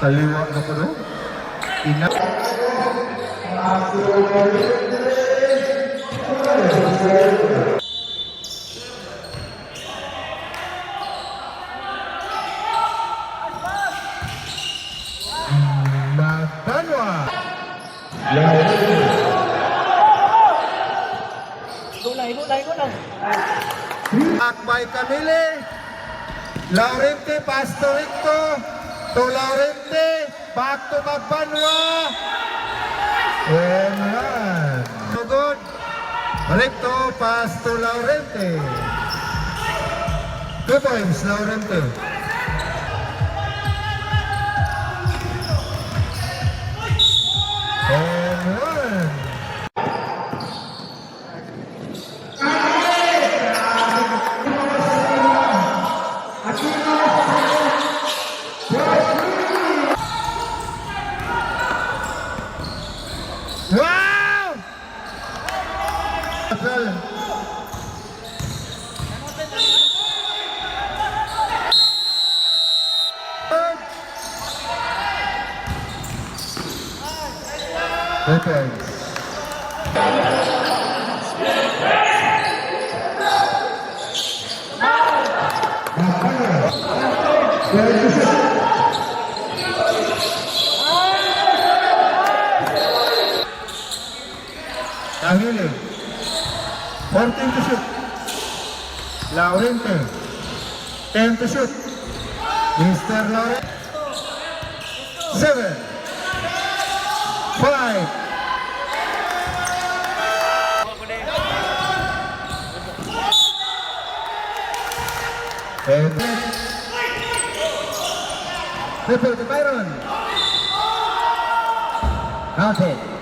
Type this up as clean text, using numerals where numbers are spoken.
Kaliwa na ko no? Ina. Magbanwa. Akbay Camille. Laurente pass to Recto. To Laurente. Back to Magbanwa. And run. So good. Recto pass to Laurente. 2 points Laurente. And run. Wow! Defense. Camille. 14 to shoot. Laurente. 10 to shoot. Mr. Laurente. 7. 5. And triple to Byron. Counted.